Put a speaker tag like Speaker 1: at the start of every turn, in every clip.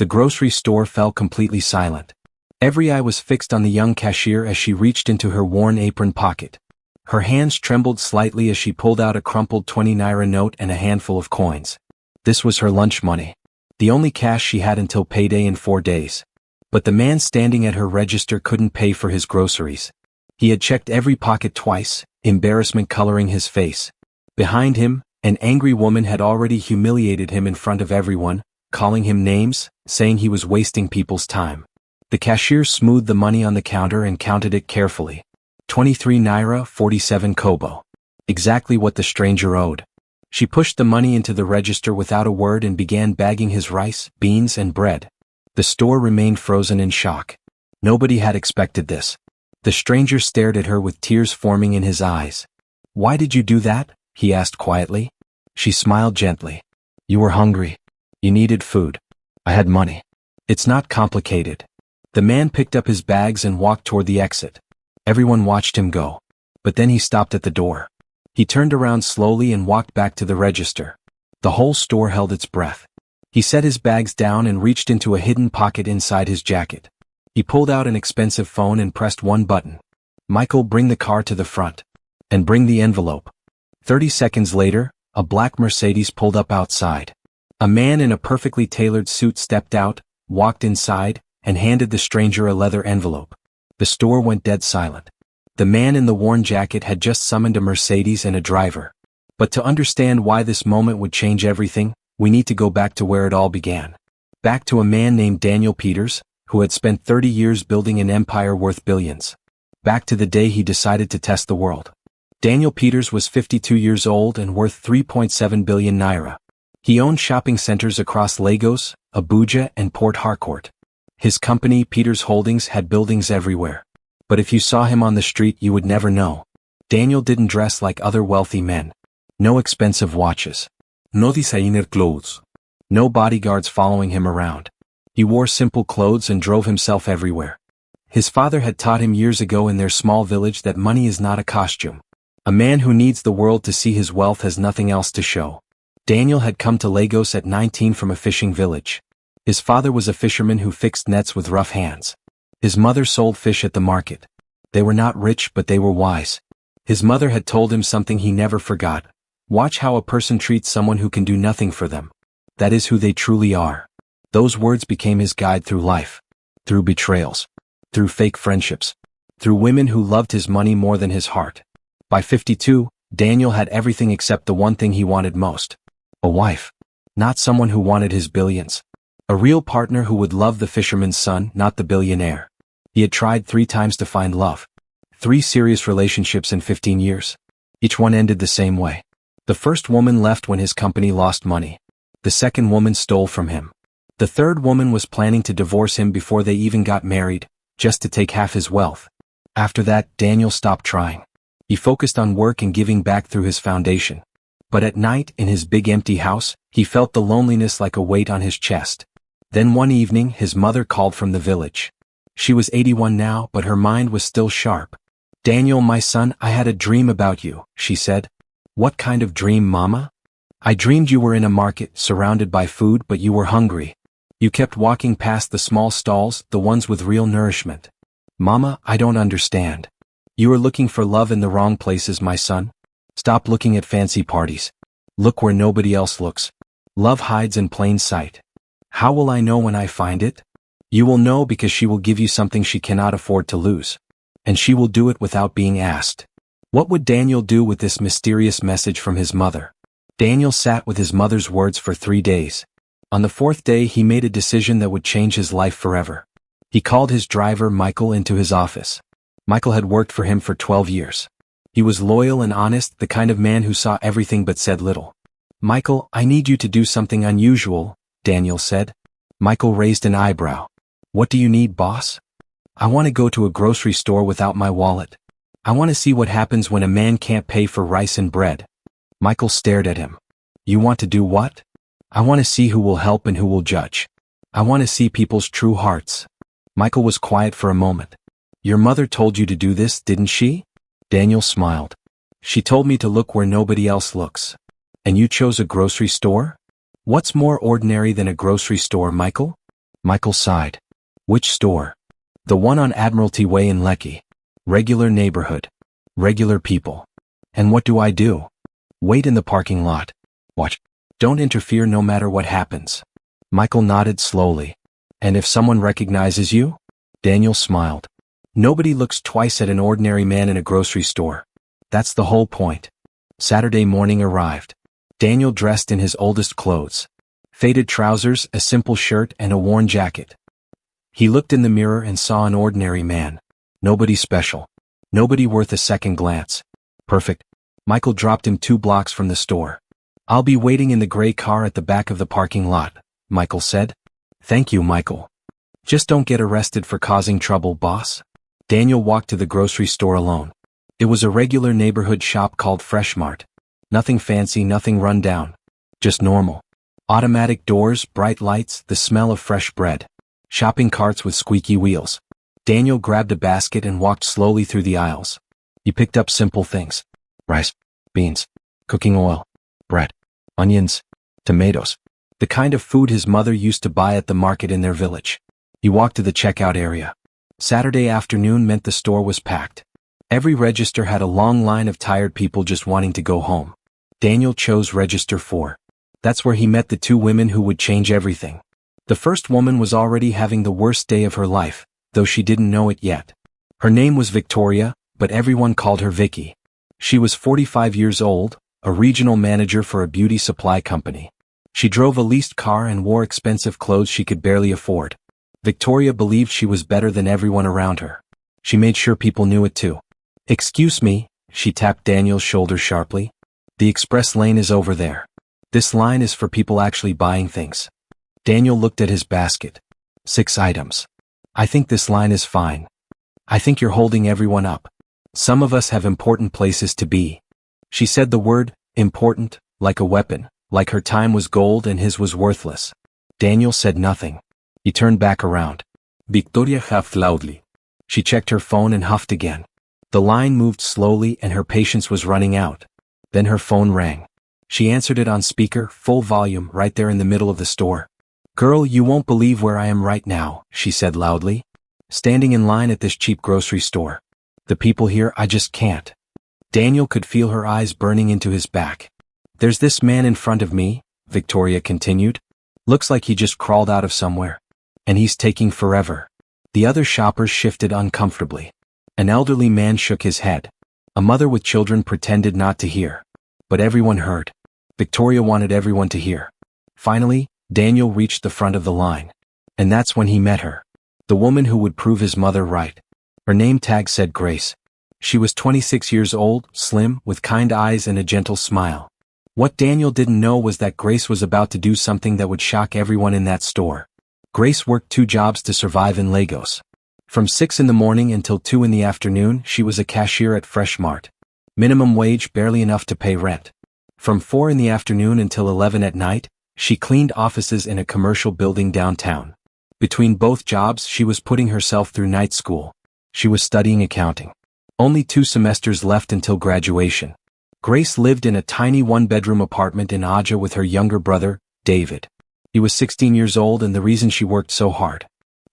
Speaker 1: The grocery store fell completely silent. Every eye was fixed on the young cashier as she reached into her worn apron pocket. Her hands trembled slightly as she pulled out a crumpled 20 naira note and a handful of coins. This was her lunch money. The only cash she had until payday in 4 days. But the man standing at her register couldn't pay for his groceries. He had checked every pocket twice, embarrassment coloring his face. Behind him, an angry woman had already humiliated him in front of everyone, calling him names, saying he was wasting people's time. The cashier smoothed the money on the counter and counted it carefully. 23 naira 47 kobo. Exactly what the stranger owed. She pushed the money into the register without a word and began bagging his rice, beans, and bread. The store remained frozen in shock. Nobody had expected this. The stranger stared at her with tears forming in his eyes. "Why did you do that?" he asked quietly. She smiled gently. "You were hungry. You needed food. I had money. It's not complicated." The man picked up his bags and walked toward the exit. Everyone watched him go. But then he stopped at the door. He turned around slowly and walked back to the register. The whole store held its breath. He set his bags down and reached into a hidden pocket inside his jacket. He pulled out an expensive phone and pressed one button. "Michael, bring the car to the front. And bring the envelope." 30 seconds later, a black Mercedes pulled up outside. A man in a perfectly tailored suit stepped out, walked inside, and handed the stranger a leather envelope. The store went dead silent. The man in the worn jacket had just summoned a Mercedes and a driver. But to understand why this moment would change everything, we need to go back to where it all began. Back to a man named Daniel Peters, who had spent 30 years building an empire worth billions. Back to the day he decided to test the world. Daniel Peters was 52 years old and worth 3.7 billion naira. He owned shopping centers across Lagos, Abuja, and Port Harcourt. His company, Peters Holdings, had buildings everywhere. But if you saw him on the street, you would never know. Daniel didn't dress like other wealthy men. No expensive watches. No designer clothes. No bodyguards following him around. He wore simple clothes and drove himself everywhere. His father had taught him years ago in their small village that money is not a costume. A man who needs the world to see his wealth has nothing else to show. Daniel had come to Lagos at 19 from a fishing village. His father was a fisherman who fixed nets with rough hands. His mother sold fish at the market. They were not rich, but they were wise. His mother had told him something he never forgot. Watch how a person treats someone who can do nothing for them. That is who they truly are. Those words became his guide through life. Through betrayals. Through fake friendships. Through women who loved his money more than his heart. By 52, Daniel had everything except the one thing he wanted most. A wife. Not someone who wanted his billions. A real partner who would love the fisherman's son, not the billionaire. He had tried 3 times to find love. 3 serious relationships in 15 years. Each one ended the same way. The first woman left when his company lost money. The second woman stole from him. The third woman was planning to divorce him before they even got married, just to take half his wealth. After that, Daniel stopped trying. He focused on work and giving back through his foundation. But at night, in his big empty house, he felt the loneliness like a weight on his chest. Then one evening, his mother called from the village. She was 81 now, but her mind was still sharp. "Daniel, my son, I had a dream about you," she said. "What kind of dream, Mama?" "I dreamed you were in a market, surrounded by food, but you were hungry. You kept walking past the small stalls, the ones with real nourishment." "Mama, I don't understand." "You are looking for love in the wrong places, my son. Stop looking at fancy parties. Look where nobody else looks. Love hides in plain sight." "How will I know when I find it?" "You will know because she will give you something she cannot afford to lose. And she will do it without being asked." What would Daniel do with this mysterious message from his mother? Daniel sat with his mother's words for 3 days. On the 4th day he made a decision that would change his life forever. He called his driver Michael into his office. Michael had worked for him for 12 years. He was loyal and honest, the kind of man who saw everything but said little. "Michael, I need you to do something unusual," Daniel said. Michael raised an eyebrow. "What do you need, boss?" "I want to go to a grocery store without my wallet. I want to see what happens when a man can't pay for rice and bread." Michael stared at him. "You want to do what?" "I want to see who will help and who will judge. I want to see people's true hearts." Michael was quiet for a moment. "Your mother told you to do this, didn't she?" Daniel smiled. "She told me to look where nobody else looks." "And you chose a grocery store? What's more ordinary than a grocery store, Michael?" Michael sighed. Which store? The one on Admiralty Way in Lekki. Regular neighborhood. Regular people. And what do I do? Wait in the parking lot. Watch. Don't interfere no matter what happens. Michael nodded slowly. And if someone recognizes you? Daniel smiled. Nobody looks twice at an ordinary man in a grocery store. That's the whole point. Saturday morning arrived. Daniel dressed in his oldest clothes. Faded trousers, a simple shirt, and a worn jacket. He looked in the mirror and saw an ordinary man. Nobody special. Nobody worth a second glance. Perfect. Michael dropped him 2 blocks from the store. I'll be waiting in the gray car at the back of the parking lot, Michael said. Thank you, Michael. Just don't get arrested for causing trouble, boss. Daniel walked to the grocery store alone. It was a regular neighborhood shop called Fresh Mart. Nothing fancy, nothing run down. Just normal. Automatic doors, bright lights, the smell of fresh bread. Shopping carts with squeaky wheels. Daniel grabbed a basket and walked slowly through the aisles. He picked up simple things. Rice, beans, cooking oil, bread, onions, tomatoes. The kind of food his mother used to buy at the market in their village. He walked to the checkout area. Saturday afternoon meant the store was packed. Every register had a long line of tired people just wanting to go home. Daniel chose register 4. That's where he met the 2 women who would change everything. The first woman was already having the worst day of her life, though she didn't know it yet. Her name was Victoria, but everyone called her Vicky. She was 45 years old, a regional manager for a beauty supply company. She drove a leased car and wore expensive clothes she could barely afford. Victoria believed she was better than everyone around her. She made sure people knew it too. Excuse me, she tapped Daniel's shoulder sharply. The express lane is over there. This line is for people actually buying things. Daniel looked at his basket. 6 items. I think this line is fine. I think you're holding everyone up. Some of us have important places to be. She said the word, important, like a weapon, like her time was gold and his was worthless. Daniel said nothing. He turned back around. Victoria huffed loudly. She checked her phone and huffed again. The line moved slowly and her patience was running out. Then her phone rang. She answered it on speaker, full volume, right there in the middle of the store. Girl, you won't believe where I am right now, she said loudly. Standing in line at this cheap grocery store. The people here, I just can't. Daniel could feel her eyes burning into his back. There's this man in front of me, Victoria continued. Looks like he just crawled out of somewhere. And he's taking forever. The other shoppers shifted uncomfortably. An elderly man shook his head. A mother with children pretended not to hear. But everyone heard. Victoria wanted everyone to hear. Finally, Daniel reached the front of the line. And that's when he met her. The woman who would prove his mother right. Her name tag said Grace. She was 26 years old, slim, with kind eyes and a gentle smile. What Daniel didn't know was that Grace was about to do something that would shock everyone in that store. Grace worked 2 jobs to survive in Lagos. From 6 in the morning until 2 in the afternoon, she was a cashier at Fresh Mart. Minimum wage, barely enough to pay rent. From 4 in the afternoon until 11 at night, she cleaned offices in a commercial building downtown. Between both jobs, she was putting herself through night school. She was studying accounting. Only 2 semesters left until graduation. Grace lived in a tiny 1-bedroom apartment in Aja with her younger brother, David. He was 16 years old and the reason she worked so hard.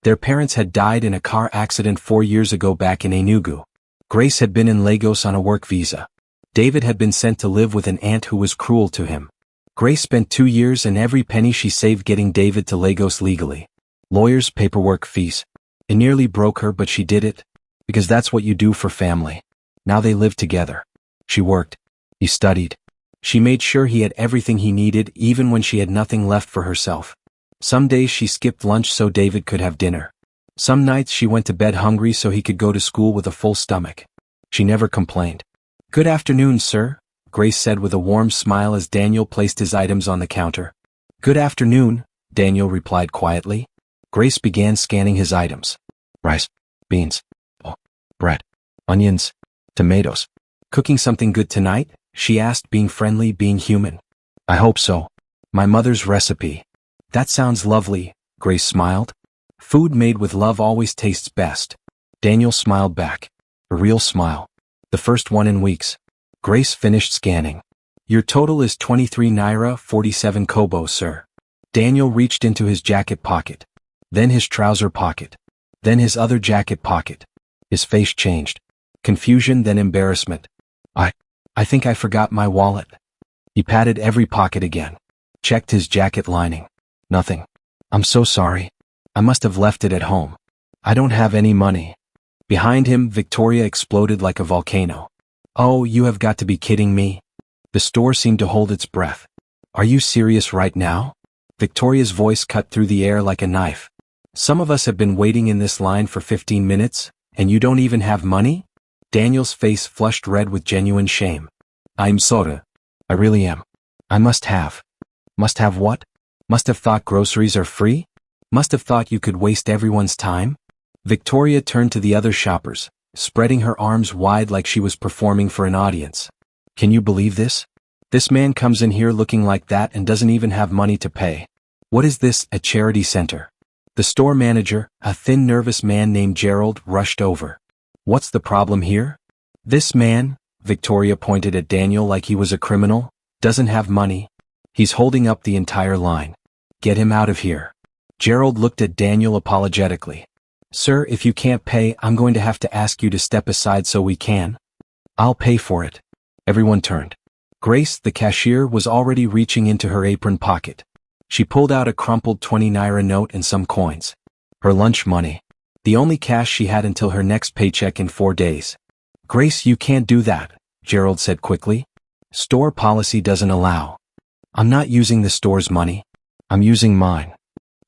Speaker 1: Their parents had died in a car accident 4 years ago back in Enugu. Grace had been in Lagos on a work visa. David had been sent to live with an aunt who was cruel to him. Grace spent 2 years and every penny she saved getting David to Lagos legally. Lawyers, paperwork, fees. It nearly broke her, but she did it. Because that's what you do for family. Now they lived together. She worked. He studied. She made sure he had everything he needed even when she had nothing left for herself. Some days she skipped lunch so David could have dinner. Some nights she went to bed hungry so he could go to school with a full stomach. She never complained. Good afternoon, sir, Grace said with a warm smile as Daniel placed his items on the counter. Good afternoon, Daniel replied quietly. Grace began scanning his items. Rice, beans, bread, onions, tomatoes. Cooking something good tonight? She asked, being friendly, being human. I hope so. My mother's recipe. That sounds lovely, Grace smiled. Food made with love always tastes best. Daniel smiled back. A real smile. The first one in weeks. Grace finished scanning. Your total is 23 naira 47 kobo, sir. Daniel reached into his jacket pocket. then his trouser pocket, then his other jacket pocket. His face changed. Confusion, then embarrassment. I think I forgot my wallet. He patted every pocket again. Checked his jacket lining. Nothing. I'm so sorry. I must have left it at home. I don't have any money. Behind him, Victoria exploded like a volcano. Oh, you have got to be kidding me. The store seemed to hold its breath. Are you serious right now? Victoria's voice cut through the air like a knife. Some of us have been waiting in this line for 15 minutes, and you don't even have money? Daniel's face flushed red with genuine shame. I'm sorry. I really am. I must have. Must have what? Must have thought groceries are free? Must have thought you could waste everyone's time? Victoria turned to the other shoppers, spreading her arms wide like she was performing for an audience. Can you believe this? This man comes in here looking like that and doesn't even have money to pay. What is this, a charity center? The store manager, a thin nervous man named Gerald, rushed over. What's the problem here? This man, Victoria pointed at Daniel like he was a criminal, doesn't have money. He's holding up the entire line. Get him out of here. Gerald looked at Daniel apologetically. Sir, if you can't pay, I'm going to have to ask you to step aside so we can. I'll pay for it. Everyone turned. Grace, the cashier, was already reaching into her apron pocket. She pulled out a crumpled 20 naira note and some coins. Her lunch money. The only cash she had until her next paycheck in 4 days. Grace, you can't do that, Gerald said quickly. Store policy doesn't allow. I'm not using the store's money. I'm using mine.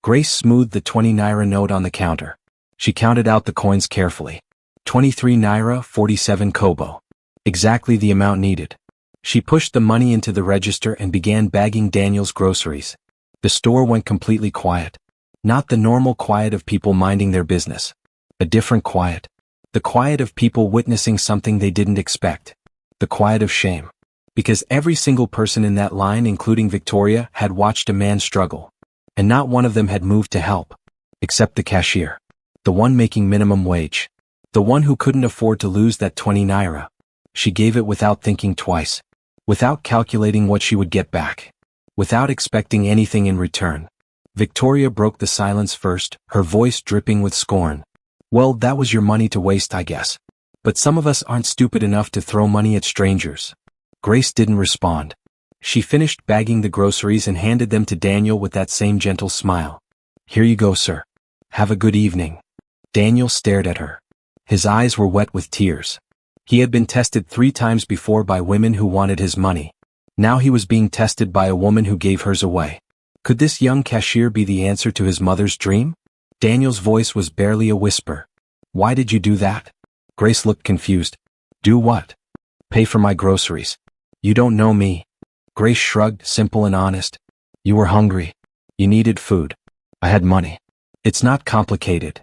Speaker 1: Grace smoothed the 20 naira note on the counter. She counted out the coins carefully. 23 naira, 47 kobo. Exactly the amount needed. She pushed the money into the register and began bagging Daniel's groceries. The store went completely quiet. Not the normal quiet of people minding their business. A different quiet. The quiet of people witnessing something they didn't expect. The quiet of shame. Because every single person in that line, including Victoria, had watched a man struggle. And not one of them had moved to help. Except the cashier. The one making minimum wage. The one who couldn't afford to lose that 20 naira. She gave it without thinking twice. Without calculating what she would get back. Without expecting anything in return. Victoria broke the silence first, her voice dripping with scorn. Well, that was your money to waste, I guess. But some of us aren't stupid enough to throw money at strangers. Grace didn't respond. She finished bagging the groceries and handed them to Daniel with that same gentle smile. Here you go, sir. Have a good evening. Daniel stared at her. His eyes were wet with tears. He had been tested 3 times before by women who wanted his money. Now he was being tested by a woman who gave hers away. Could this young cashier be the answer to his mother's dream? Daniel's voice was barely a whisper. Why did you do that? Grace looked confused. Do what? Pay for my groceries. You don't know me. Grace shrugged, simple and honest. You were hungry. You needed food. I had money. It's not complicated.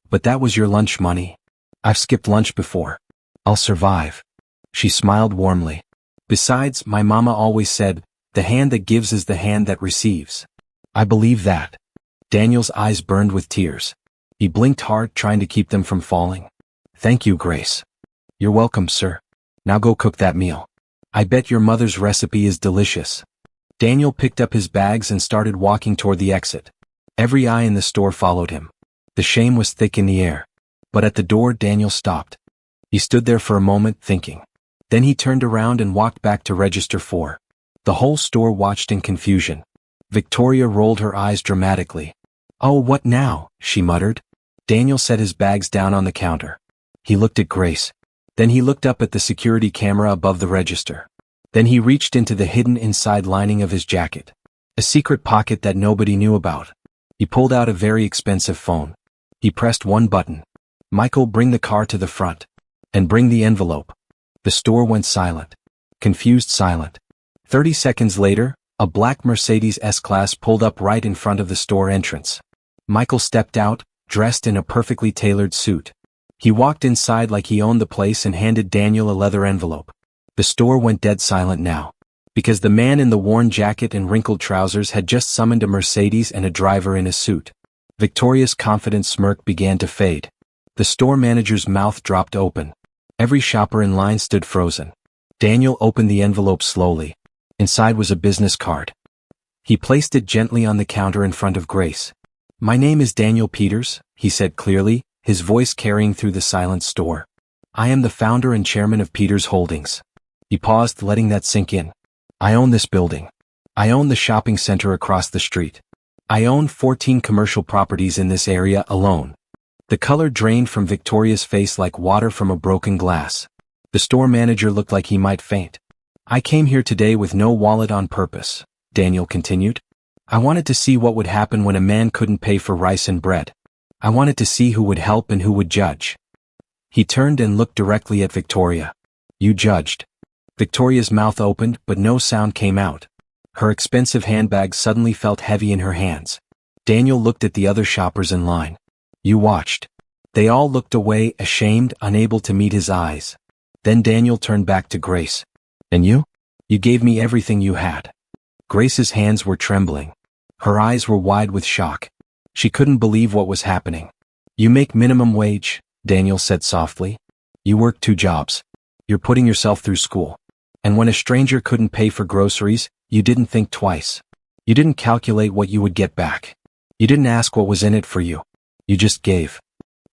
Speaker 1: But that was your lunch money. I've skipped lunch before. I'll survive. She smiled warmly. Besides, my mama always said, the hand that gives is the hand that receives. I believe that. Daniel's eyes burned with tears. He blinked hard, trying to keep them from falling. Thank you, Grace. You're welcome, sir. Now go cook that meal. I bet your mother's recipe is delicious. Daniel picked up his bags and started walking toward the exit. Every eye in the store followed him. The shame was thick in the air. But at the door, Daniel stopped. He stood there for a moment, thinking. Then he turned around and walked back to register 4. The whole store watched in confusion. Victoria rolled her eyes dramatically. Oh, what now? She muttered. Daniel set his bags down on the counter. He looked at Grace. Then he looked up at the security camera above the register. Then he reached into the hidden inside lining of his jacket. A secret pocket that nobody knew about. He pulled out a very expensive phone. He pressed one button. Michael, bring the car to the front. And bring the envelope. The store went silent. Confused silent. 30 seconds later, a black Mercedes S-Class pulled up right in front of the store entrance. Michael stepped out, dressed in a perfectly tailored suit. He walked inside like he owned the place and handed Daniel a leather envelope. The store went dead silent now. Because the man in the worn jacket and wrinkled trousers had just summoned a Mercedes and a driver in a suit. Victoria's confident smirk began to fade. The store manager's mouth dropped open. Every shopper in line stood frozen. Daniel opened the envelope slowly. Inside was a business card. He placed it gently on the counter in front of Grace. My name is Daniel Peters, he said clearly, his voice carrying through the silent store. I am the founder and chairman of Peters Holdings. He paused, letting that sink in. I own this building. I own the shopping center across the street. I own 14 commercial properties in this area alone. The color drained from Victoria's face like water from a broken glass. The store manager looked like he might faint. I came here today with no wallet on purpose, Daniel continued. I wanted to see what would happen when a man couldn't pay for rice and bread. I wanted to see who would help and who would judge. He turned and looked directly at Victoria. You judged. Victoria's mouth opened, but no sound came out. Her expensive handbag suddenly felt heavy in her hands. Daniel looked at the other shoppers in line. You watched. They all looked away, ashamed, unable to meet his eyes. Then Daniel turned back to Grace. And you? You gave me everything you had. Grace's hands were trembling. Her eyes were wide with shock. She couldn't believe what was happening. You make minimum wage, Daniel said softly. You work 2 jobs. You're putting yourself through school. And when a stranger couldn't pay for groceries, you didn't think twice. You didn't calculate what you would get back. You didn't ask what was in it for you. You just gave.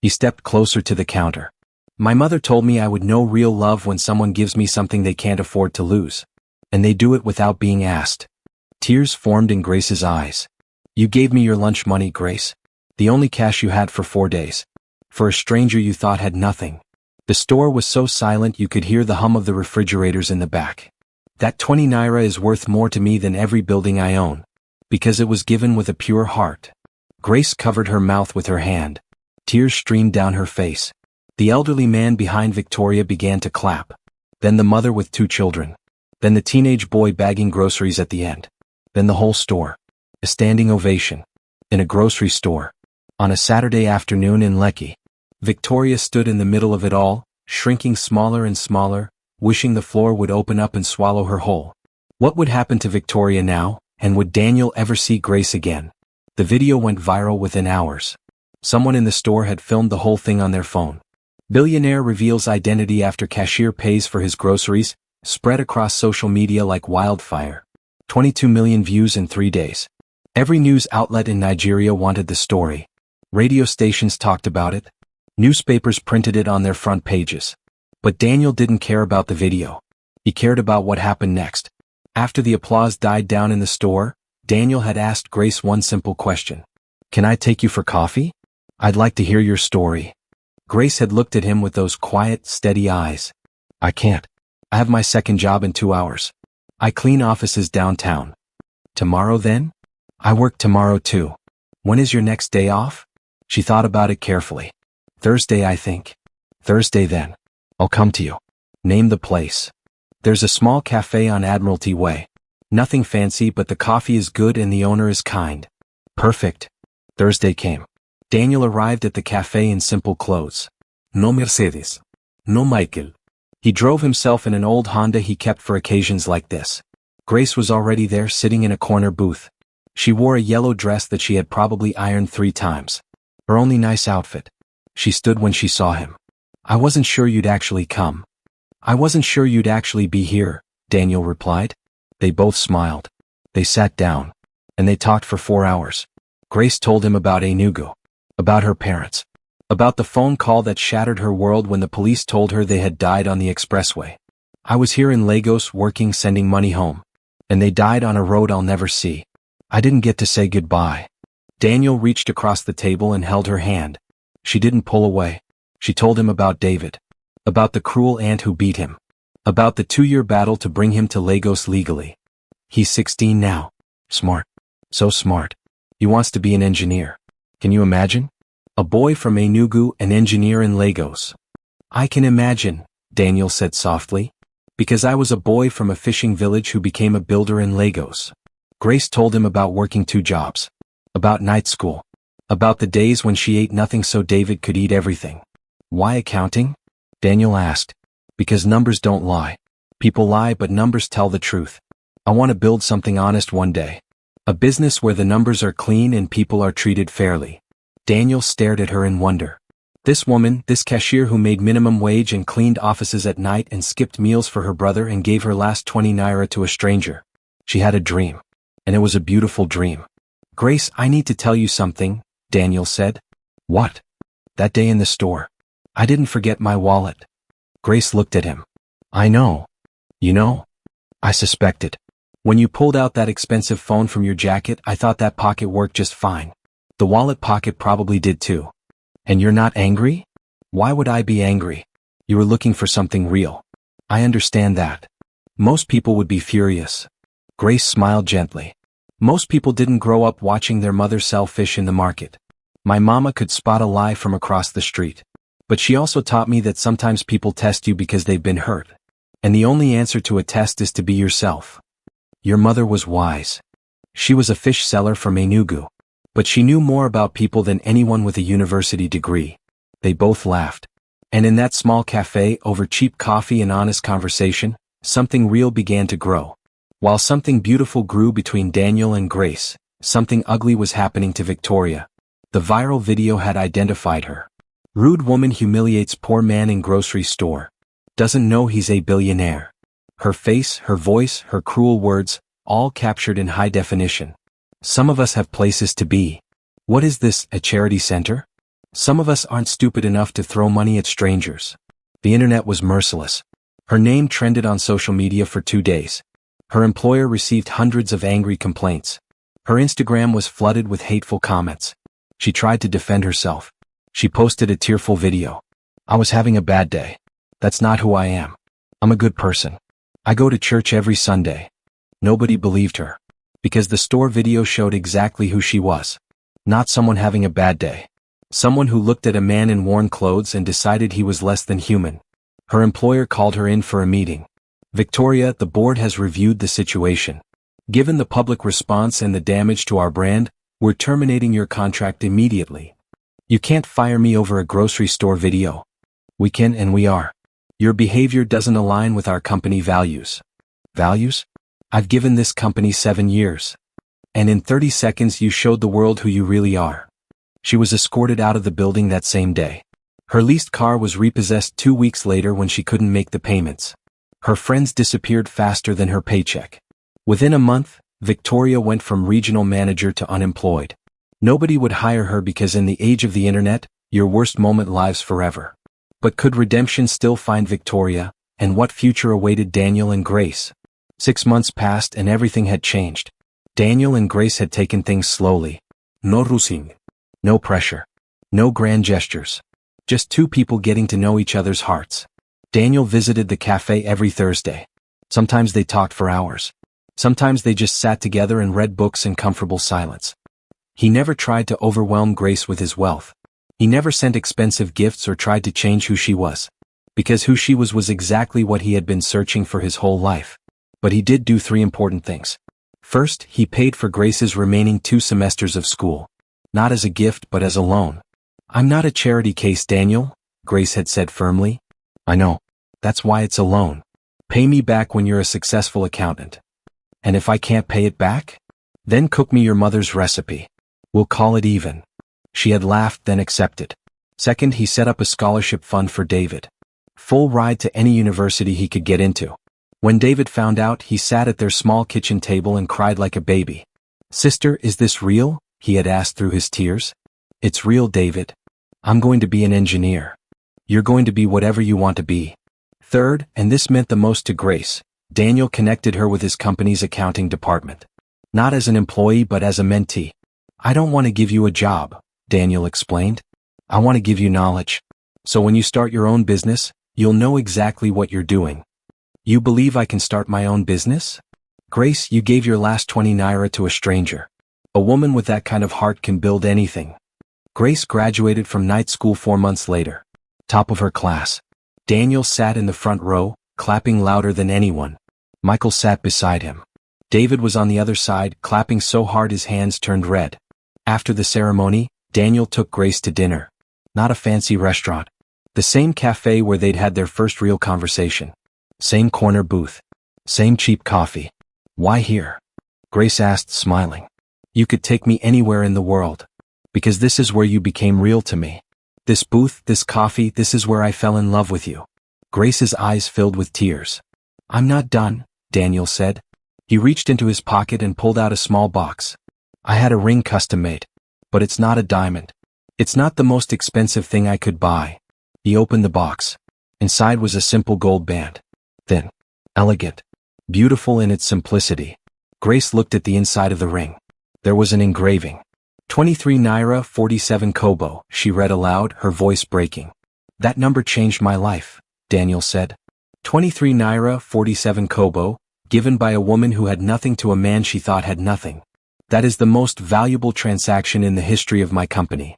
Speaker 1: He stepped closer to the counter. My mother told me I would know real love when someone gives me something they can't afford to lose. And they do it without being asked. Tears formed in Grace's eyes. You gave me your lunch money, Grace. The only cash you had for 4 days. For a stranger you thought had nothing. The store was so silent you could hear the hum of the refrigerators in the back. That 20 naira is worth more to me than every building I own. Because it was given with a pure heart. Grace covered her mouth with her hand. Tears streamed down her face. The elderly man behind Victoria began to clap. Then the mother with 2 children. Then the teenage boy bagging groceries at the end. Then the whole store. A standing ovation. In a grocery store. On a Saturday afternoon in Lekki. Victoria stood in the middle of it all, shrinking smaller and smaller, wishing the floor would open up and swallow her whole. What would happen to Victoria now, and would Daniel ever see Grace again? The video went viral within hours. Someone in the store had filmed the whole thing on their phone. Billionaire reveals identity after cashier pays for his groceries, spread across social media like wildfire. 22 million views in 3 days. Every news outlet in Nigeria wanted the story. Radio stations talked about it. Newspapers printed it on their front pages. But Daniel didn't care about the video. He cared about what happened next. After the applause died down in the store, Daniel had asked Grace one simple question. Can I take you for coffee? I'd like to hear your story. Grace had looked at him with those quiet, steady eyes. I can't. I have my second job in 2 hours. I clean offices downtown. Tomorrow then? I work tomorrow too. When is your next day off? She thought about it carefully. Thursday, I think. Thursday then. I'll come to you. Name the place. There's a small cafe on Admiralty Way. Nothing fancy, but the coffee is good and the owner is kind. Perfect. Thursday came. Daniel arrived at the cafe in simple clothes. No Mercedes. No Michael. He drove himself in an old Honda he kept for occasions like this. Grace was already there, sitting in a corner booth. She wore a yellow dress that she had probably ironed 3 times. Her only nice outfit. She stood when she saw him. I wasn't sure you'd actually come. I wasn't sure you'd actually be here, Daniel replied. They both smiled. They sat down. And they talked for 4 hours. Grace told him about Enugu. About her parents. About the phone call that shattered her world when the police told her they had died on the expressway. I was here in Lagos working, sending money home. And they died on a road I'll never see. I didn't get to say goodbye. Daniel reached across the table and held her hand. She didn't pull away. She told him about David. About the cruel aunt who beat him. About the 2-year battle to bring him to Lagos legally. He's 16 now. Smart. So smart. He wants to be an engineer. Can you imagine? A boy from Enugu, an engineer in Lagos. I can imagine, Daniel said softly. Because I was a boy from a fishing village who became a builder in Lagos. Grace told him about working 2 jobs. About night school. About the days when she ate nothing so David could eat everything. Why accounting? Daniel asked. Because numbers don't lie. People lie, but numbers tell the truth. I want to build something honest one day. A business where the numbers are clean and people are treated fairly. Daniel stared at her in wonder. This woman, this cashier who made minimum wage and cleaned offices at night and skipped meals for her brother and gave her last 20 naira to a stranger. She had a dream. And it was a beautiful dream. Grace, I need to tell you something, Daniel said. What? That day in the store. I didn't forget my wallet. Grace looked at him. I know. You know? I suspected. When you pulled out that expensive phone from your jacket, I thought that pocket worked just fine. The wallet pocket probably did too. And you're not angry? Why would I be angry? You were looking for something real. I understand that. Most people would be furious. Grace smiled gently. Most people didn't grow up watching their mother sell fish in the market. My mama could spot a lie from across the street. But she also taught me that sometimes people test you because they've been hurt. And the only answer to a test is to be yourself. Your mother was wise. She was a fish seller from Enugu. But she knew more about people than anyone with a university degree. They both laughed. And in that small cafe, over cheap coffee and honest conversation, something real began to grow. While something beautiful grew between Daniel and Grace, something ugly was happening to Victoria. The viral video had identified her. Rude woman humiliates poor man in grocery store. Doesn't know he's a billionaire. Her face, her voice, her cruel words, all captured in high definition. Some of us have places to be. What is this, a charity center? Some of us aren't stupid enough to throw money at strangers. The internet was merciless. Her name trended on social media for 2 days. Her employer received hundreds of angry complaints. Her Instagram was flooded with hateful comments. She tried to defend herself. She posted a tearful video. I was having a bad day. That's not who I am. I'm a good person. I go to church every Sunday. Nobody believed her. Because the store video showed exactly who she was. Not someone having a bad day. Someone who looked at a man in worn clothes and decided he was less than human. Her employer called her in for a meeting. Victoria, the board has reviewed the situation. Given the public response and the damage to our brand, we're terminating your contract immediately. You can't fire me over a grocery store video. We can and we are. Your behavior doesn't align with our company values. Values? I've given this company 7 years. And in 30 seconds you showed the world who you really are. She was escorted out of the building that same day. Her leased car was repossessed 2 weeks later when she couldn't make the payments. Her friends disappeared faster than her paycheck. Within a month, Victoria went from regional manager to unemployed. Nobody would hire her because in the age of the internet, your worst moment lives forever. But could redemption still find Victoria, and what future awaited Daniel and Grace? 6 months passed and everything had changed. Daniel and Grace had taken things slowly. No rushing. No pressure. No grand gestures. Just two people getting to know each other's hearts. Daniel visited the cafe every Thursday. Sometimes they talked for hours. Sometimes they just sat together and read books in comfortable silence. He never tried to overwhelm Grace with his wealth. He never sent expensive gifts or tried to change who she was. Because who she was exactly what he had been searching for his whole life. But he did do 3 important things. First, he paid for Grace's remaining 2 semesters of school. Not as a gift but as a loan. I'm not a charity case, Daniel, Grace had said firmly. I know. That's why it's a loan. Pay me back when you're a successful accountant. And if I can't pay it back? Then cook me your mother's recipe. We'll call it even. She had laughed, then accepted. Second, he set up a scholarship fund for David. Full ride to any university he could get into. When David found out, he sat at their small kitchen table and cried like a baby. Sister, is this real? He had asked through his tears. It's real, David. I'm going to be an engineer. You're going to be whatever you want to be. Third, and this meant the most to Grace, Daniel connected her with his company's accounting department. Not as an employee but as a mentee. I don't want to give you a job, Daniel explained. I want to give you knowledge. So when you start your own business, you'll know exactly what you're doing. You believe I can start my own business? Grace, you gave your last 20 naira to a stranger. A woman with that kind of heart can build anything. Grace graduated from night school 4 months later. Top of her class. Daniel sat in the front row, clapping louder than anyone. Michael sat beside him. David was on the other side, clapping so hard his hands turned red. After the ceremony, Daniel took Grace to dinner. Not a fancy restaurant. The same cafe where they'd had their first real conversation. Same corner booth. Same cheap coffee. Why here? Grace asked, smiling. You could take me anywhere in the world. Because this is where you became real to me. This booth, this coffee, this is where I fell in love with you. Grace's eyes filled with tears. I'm not done, Daniel said. He reached into his pocket and pulled out a small box. I had a ring custom made. But it's not a diamond. It's not the most expensive thing I could buy. He opened the box. Inside was a simple gold band. Thin. Elegant. Beautiful in its simplicity. Grace looked at the inside of the ring. There was an engraving. 23 naira 47 kobo, she read aloud, her voice breaking. That number changed my life, Daniel said. 23 naira 47 kobo, given by a woman who had nothing to a man she thought had nothing. That is the most valuable transaction in the history of my company.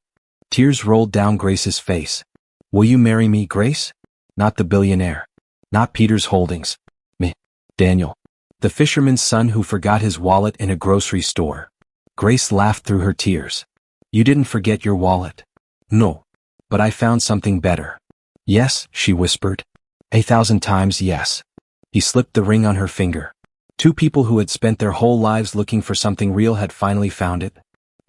Speaker 1: Tears rolled down Grace's face. Will you marry me, Grace? Not the billionaire. Not Peter's holdings. Me. Daniel. The fisherman's son who forgot his wallet in a grocery store. Grace laughed through her tears. You didn't forget your wallet. No. But I found something better. Yes, she whispered. 1,000 times yes. He slipped the ring on her finger. Two people who had spent their whole lives looking for something real had finally found it.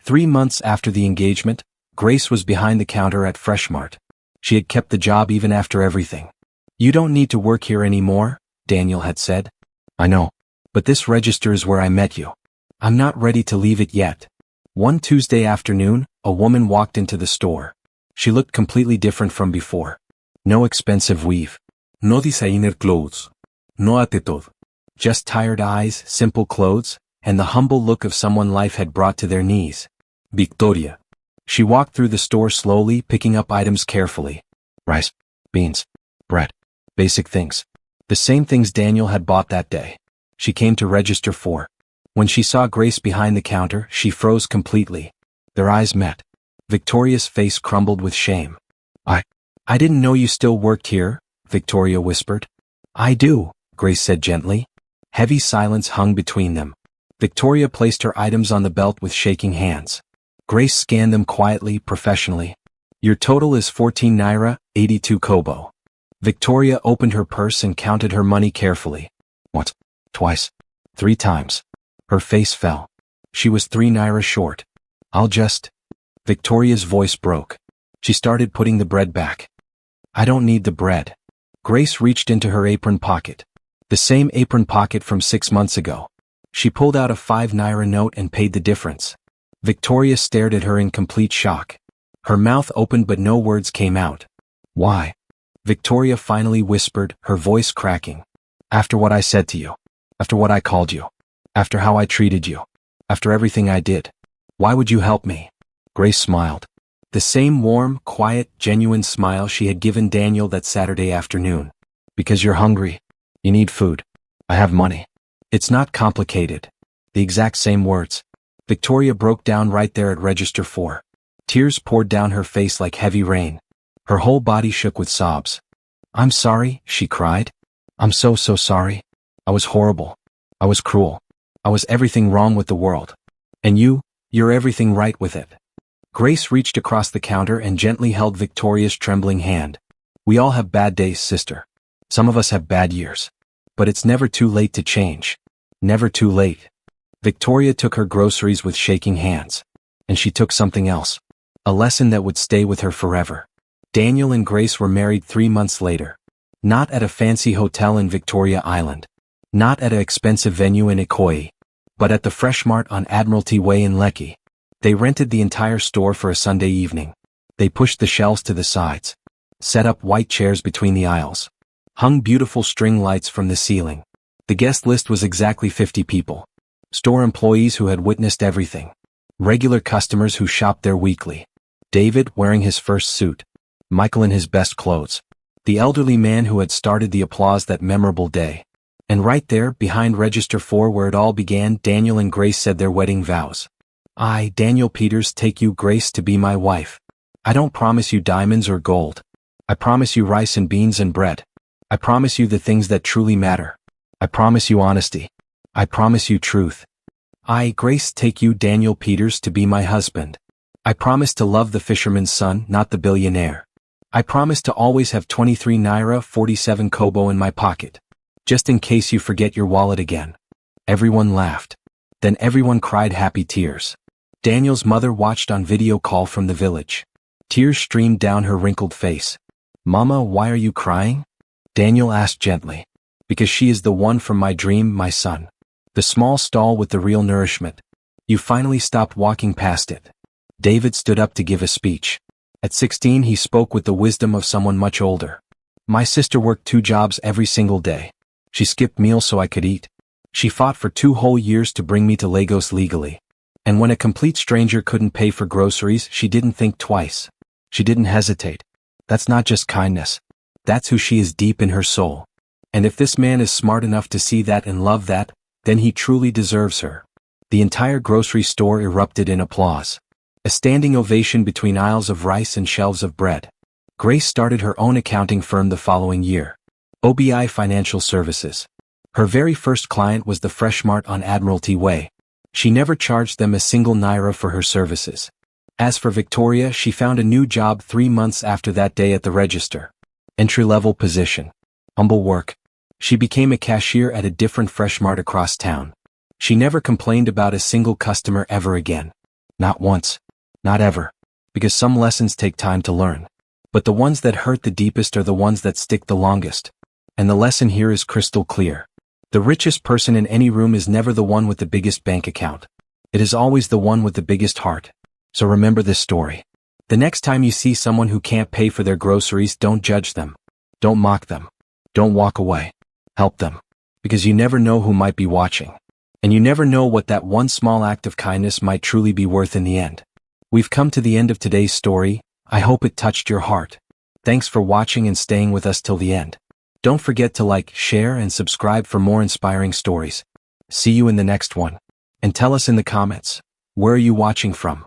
Speaker 1: 3 months after the engagement, Grace was behind the counter at Freshmart. She had kept the job even after everything. You don't need to work here anymore, Daniel had said. I know. But this register is where I met you. I'm not ready to leave it yet. One Tuesday afternoon, a woman walked into the store. She looked completely different from before. No expensive weave. No designer clothes. No attitude. Just tired eyes, simple clothes, and the humble look of someone life had brought to their knees. Victoria. She walked through the store slowly, picking up items carefully. Rice, beans, bread. Basic things. The same things Daniel had bought that day. She came to register for. When she saw Grace behind the counter, she froze completely. Their eyes met. Victoria's face crumbled with shame. I didn't know you still worked here, Victoria whispered. I do, Grace said gently. Heavy silence hung between them. Victoria placed her items on the belt with shaking hands. Grace scanned them quietly, professionally. Your total is 14 naira, 82 kobo. Victoria opened her purse and counted her money carefully. Once, twice, 3 times. Her face fell. She was 3 naira short. Victoria's voice broke. She started putting the bread back. I don't need the bread. Grace reached into her apron pocket. The same apron pocket from 6 months ago. She pulled out a 5 naira note and paid the difference. Victoria stared at her in complete shock. Her mouth opened but no words came out. Why? Victoria finally whispered, her voice cracking. After what I said to you. After what I called you. After how I treated you. After everything I did. Why would you help me? Grace smiled. The same warm, quiet, genuine smile she had given Daniel that Saturday afternoon. Because you're hungry. You need food. I have money. It's not complicated. The exact same words. Victoria broke down right there at register 4. Tears poured down her face like heavy rain. Her whole body shook with sobs. I'm sorry, she cried. I'm so sorry. I was horrible. I was cruel. I was everything wrong with the world. And you're everything right with it. Grace reached across the counter and gently held Victoria's trembling hand. We all have bad days, sister. Some of us have bad years. But it's never too late to change. Never too late. Victoria took her groceries with shaking hands. And she took something else. A lesson that would stay with her forever. Daniel and Grace were married 3 months later. Not at a fancy hotel in Victoria Island. Not at an expensive venue in Ikoyi. But at the Freshmart on Admiralty Way in Lekki. They rented the entire store for a Sunday evening. They pushed the shelves to the sides. Set up white chairs between the aisles. Hung beautiful string lights from the ceiling. The guest list was exactly 50 people. Store employees who had witnessed everything. Regular customers who shopped there weekly. David wearing his first suit. Michael in his best clothes. The elderly man who had started the applause that memorable day. And right there, behind register 4 where it all began, Daniel and Grace said their wedding vows. I, Daniel Peters, take you, Grace, to be my wife. I don't promise you diamonds or gold. I promise you rice and beans and bread. I promise you the things that truly matter. I promise you honesty. I promise you truth. I, Grace, take you, Daniel Peters, to be my husband. I promise to love the fisherman's son, not the billionaire. I promise to always have 23 naira 47 kobo in my pocket. Just in case you forget your wallet again. Everyone laughed. Then everyone cried happy tears. Daniel's mother watched on video call from the village. Tears streamed down her wrinkled face. Mama, why are you crying? Daniel asked gently. Because she is the one from my dream, my son. The small stall with the real nourishment. You finally stopped walking past it. David stood up to give a speech. At 16 he spoke with the wisdom of someone much older. My sister worked 2 jobs every single day. She skipped meals so I could eat. She fought for 2 whole years to bring me to Lagos legally. And when a complete stranger couldn't pay for groceries, she didn't think twice. She didn't hesitate. That's not just kindness. That's who she is deep in her soul. And if this man is smart enough to see that and love that, then he truly deserves her. The entire grocery store erupted in applause. A standing ovation between aisles of rice and shelves of bread. Grace started her own accounting firm the following year. OBI Financial Services. Her very first client was the Fresh Mart on Admiralty Way. She never charged them a single naira for her services. As for Victoria, she found a new job 3 months after that day at the register. Entry-level position. Humble work. She became a cashier at a different Fresh Mart across town. She never complained about a single customer ever again. Not once. Not ever. Because some lessons take time to learn. But the ones that hurt the deepest are the ones that stick the longest. And the lesson here is crystal clear. The richest person in any room is never the one with the biggest bank account. It is always the one with the biggest heart. So remember this story. The next time you see someone who can't pay for their groceries, don't judge them. Don't mock them. Don't walk away. Help them. Because you never know who might be watching. And you never know what that one small act of kindness might truly be worth in the end. We've come to the end of today's story. I hope it touched your heart. Thanks for watching and staying with us till the end. Don't forget to like, share, and subscribe for more inspiring stories. See you in the next one. And tell us in the comments, where are you watching from?